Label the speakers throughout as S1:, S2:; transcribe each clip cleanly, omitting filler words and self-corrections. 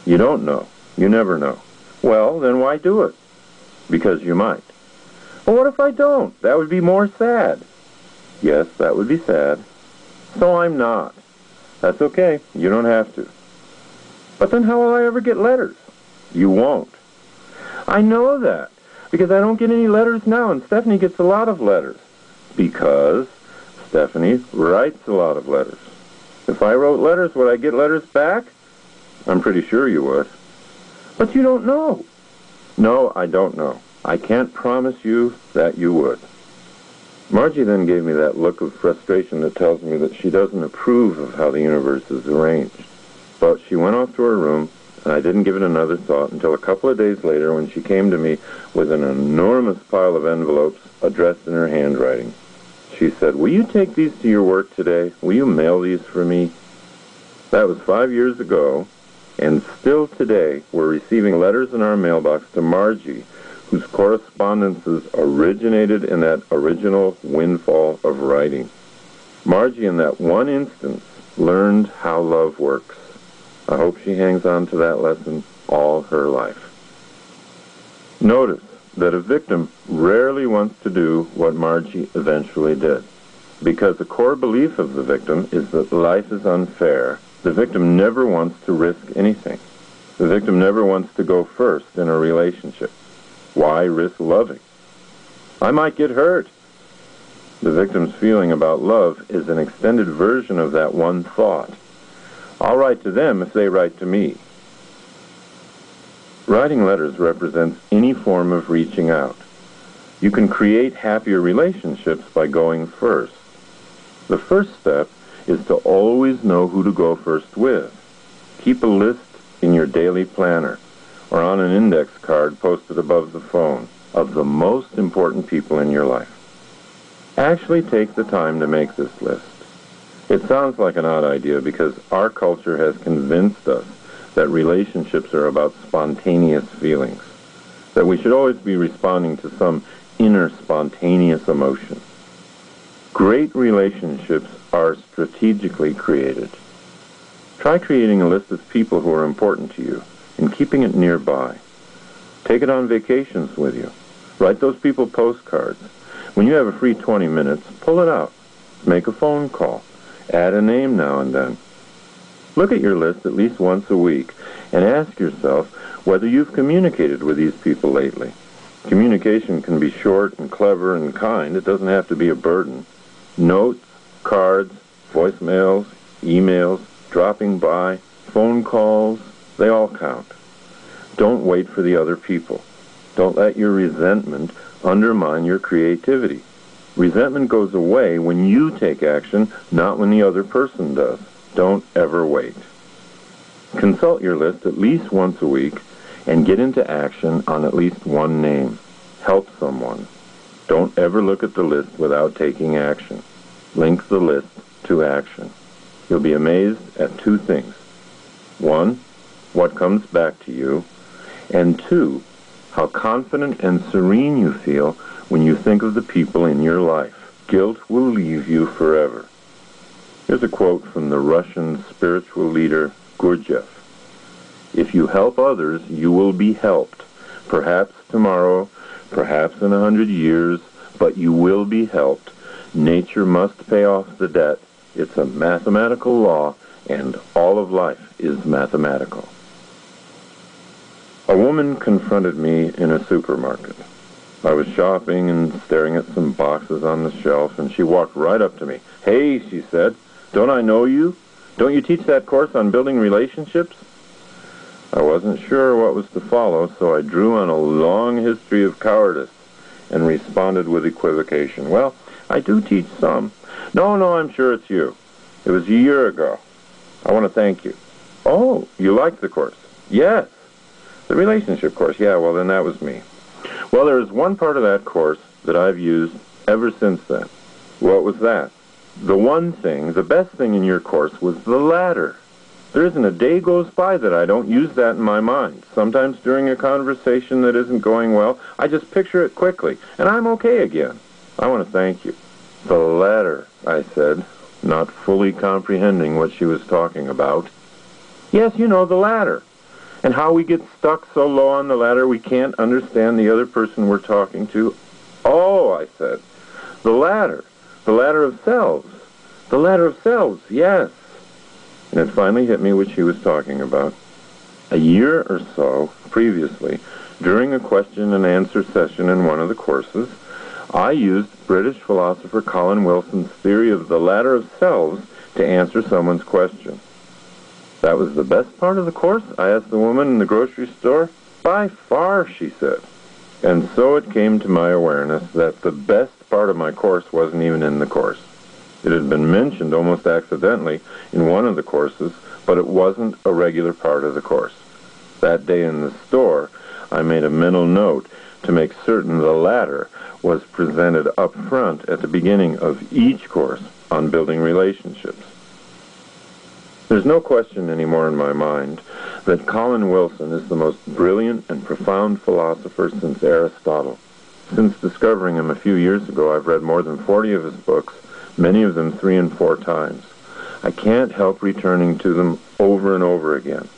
S1: You don't know. You never know. Well, then why do it? Because you might. Well, what if I don't? That would be more sad. Yes, that would be sad. So I'm not. That's okay. You don't have to. But then how will I ever get letters? You won't. I know that, because I don't get any letters now, and Stephanie gets a lot of letters. Because Stephanie writes a lot of letters. If I wrote letters, would I get letters back? I'm pretty sure you would. But you don't know. No, I don't know. I can't promise you that you would. Margie then gave me that look of frustration that tells me that she doesn't approve of how the universe is arranged. But she went off to her room, and I didn't give it another thought until a couple of days later when she came to me with an enormous pile of envelopes addressed in her handwriting. She said, "Will you take these to your work today? Will you mail these for me?" That was 5 years ago, and still today we're receiving letters in our mailbox to Margie, whose correspondences originated in that original windfall of writing. Margie, in that one instance, learned how love works. I hope she hangs on to that lesson all her life. Notice that a victim rarely wants to do what Margie eventually did. Because the core belief of the victim is that life is unfair, the victim never wants to risk anything. The victim never wants to go first in a relationship. Why risk loving? I might get hurt. The victim's feeling about love is an extended version of that one thought. I'll write to them if they write to me. Writing letters represents any form of reaching out. You can create happier relationships by going first. The first step is to always know who to go first with. Keep a list in your daily planner or on an index card posted above the phone of the most important people in your life. Actually take the time to make this list. It sounds like an odd idea because our culture has convinced us that relationships are about spontaneous feelings, that we should always be responding to some inner spontaneous emotion. Great relationships are strategically created. Try creating a list of people who are important to you and keeping it nearby. Take it on vacations with you. Write those people postcards. When you have a free 20 minutes, pull it out. Make a phone call. Add a name now and then. Look at your list at least once a week and ask yourself whether you've communicated with these people lately. Communication can be short and clever and kind. It doesn't have to be a burden. Notes, cards, voicemails, emails, dropping by, phone calls, they all count. Don't wait for the other people. Don't let your resentment undermine your creativity. Resentment goes away when you take action, not when the other person does. Don't ever wait. Consult your list at least once a week and get into action on at least one name. Help someone. Don't ever look at the list without taking action. Link the list to action. You'll be amazed at two things. One, what comes back to you, and two, how confident and serene you feel when you think of the people in your life. Guilt will leave you forever. Here's a quote from the Russian spiritual leader Gurdjieff. If you help others, you will be helped. Perhaps tomorrow, perhaps in 100 years, but you will be helped. Nature must pay off the debt. It's a mathematical law, and all of life is mathematical. A woman confronted me in a supermarket. I was shopping and staring at some boxes on the shelf, and she walked right up to me. "Hey," she said, "don't I know you? Don't you teach that course on building relationships?" I wasn't sure what was to follow, so I drew on a long history of cowardice and responded with equivocation. "Well, I do teach some." No, I'm sure it's you. It was a year ago. I want to thank you." "Oh, you liked the course?" "Yes." "The relationship course?" "Yeah, well, then that was me." "Well, there is one part of that course that I've used ever since then." "What was that?" "The one thing, the best thing in your course was the ladder. There isn't a day goes by that I don't use that in my mind. Sometimes during a conversation that isn't going well, I just picture it quickly, and I'm okay again. I want to thank you." "The ladder," I said, not fully comprehending what she was talking about. "Yes, you know, the ladder. And how we get stuck so low on the ladder we can't understand the other person we're talking to. Oh, I said, the ladder of selves. The ladder of selves, yes. And it finally hit me what she was talking about. A year or so previously, during a question and answer session in one of the courses, I used British philosopher Colin Wilson's theory of the ladder of selves to answer someone's question. That was the best part of the course? I asked the woman in the grocery store. By far, she said. And so it came to my awareness that the best part of my course wasn't even in the course. It had been mentioned almost accidentally in one of the courses, but it wasn't a regular part of the course. That day in the store, I made a mental note to make certain the ladder was presented up front at the beginning of each course on building relationships. There's no question anymore in my mind that Colin Wilson is the most brilliant and profound philosopher since Aristotle. Since discovering him a few years ago, I've read more than 40 of his books, many of them 3 and 4 times. I can't help returning to them over and over again.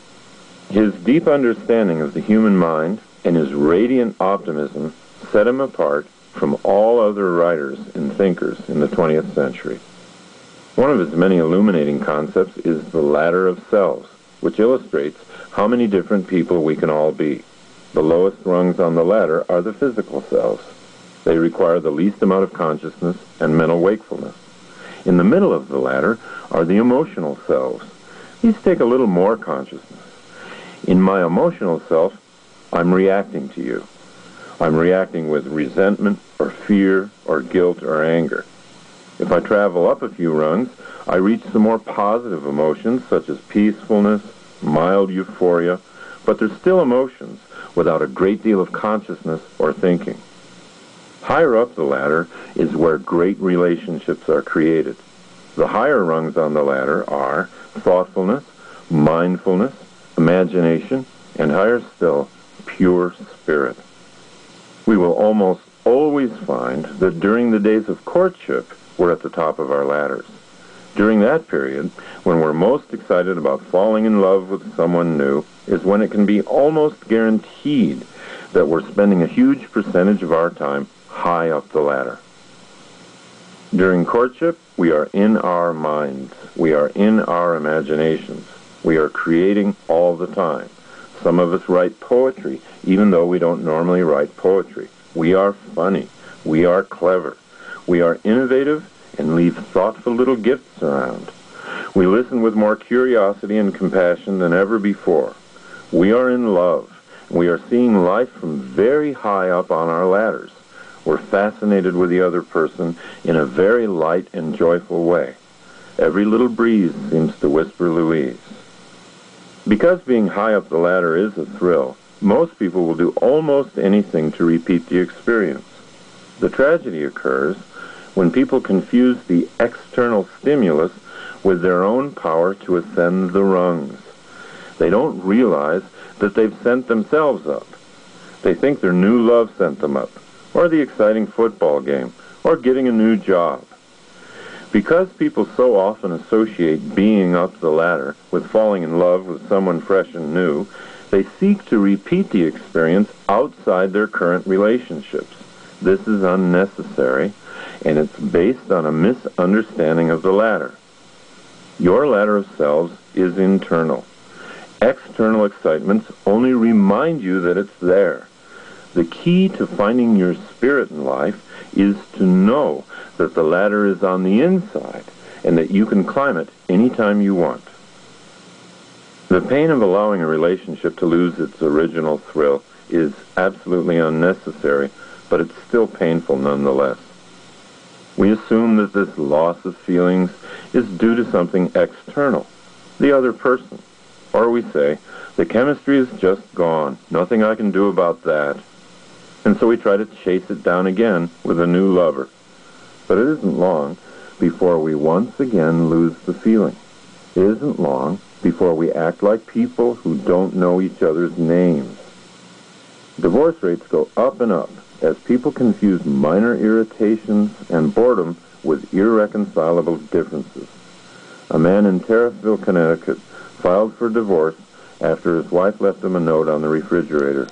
S1: His deep understanding of the human mind and his radiant optimism set him apart from all other writers and thinkers in the 20th century. One of his many illuminating concepts is the ladder of selves, which illustrates how many different people we can all be. The lowest rungs on the ladder are the physical selves. They require the least amount of consciousness and mental wakefulness. In the middle of the ladder are the emotional selves. These take a little more consciousness. In my emotional self, I'm reacting to you. I'm reacting with resentment or fear or guilt or anger. If I travel up a few rungs, I reach some more positive emotions such as peacefulness, mild euphoria, but they're still emotions without a great deal of consciousness or thinking. Higher up the ladder is where great relationships are created. The higher rungs on the ladder are thoughtfulness, mindfulness, imagination, and higher still, pure spirit. We will almost always find that during the days of courtship, we're at the top of our ladders. During that period, when we're most excited about falling in love with someone new, is when it can be almost guaranteed that we're spending a huge percentage of our time high up the ladder. During courtship, we are in our minds. We are in our imaginations. We are creating all the time. Some of us write poetry, even though we don't normally write poetry. We are funny. We are clever. We are innovative and leave thoughtful little gifts around. We listen with more curiosity and compassion than ever before. We are in love. We are seeing life from very high up on our ladders. We're fascinated with the other person in a very light and joyful way. Every little breeze seems to whisper Louise. Because being high up the ladder is a thrill, most people will do almost anything to repeat the experience. The tragedy occurs when people confuse the external stimulus with their own power to ascend the rungs. They don't realize that they've sent themselves up. They think their new love sent them up, or the exciting football game, or getting a new job. Because people so often associate being up the ladder with falling in love with someone fresh and new, they seek to repeat the experience outside their current relationships. This is unnecessary, and it's based on a misunderstanding of the ladder. Your ladder of selves is internal. External excitements only remind you that it's there. The key to finding your spirit in life is to know that the ladder is on the inside and that you can climb it anytime you want. The pain of allowing a relationship to lose its original thrill is absolutely unnecessary, but it's still painful nonetheless. We assume that this loss of feelings is due to something external, the other person. Or we say, the chemistry is just gone, nothing I can do about that. And so we try to chase it down again with a new lover. But it isn't long before we once again lose the feeling. It isn't long before we act like people who don't know each other's names. Divorce rates go up and up as people confuse minor irritations and boredom with irreconcilable differences. A man in Terrissville, Connecticut, filed for divorce after his wife left him a note on the refrigerator.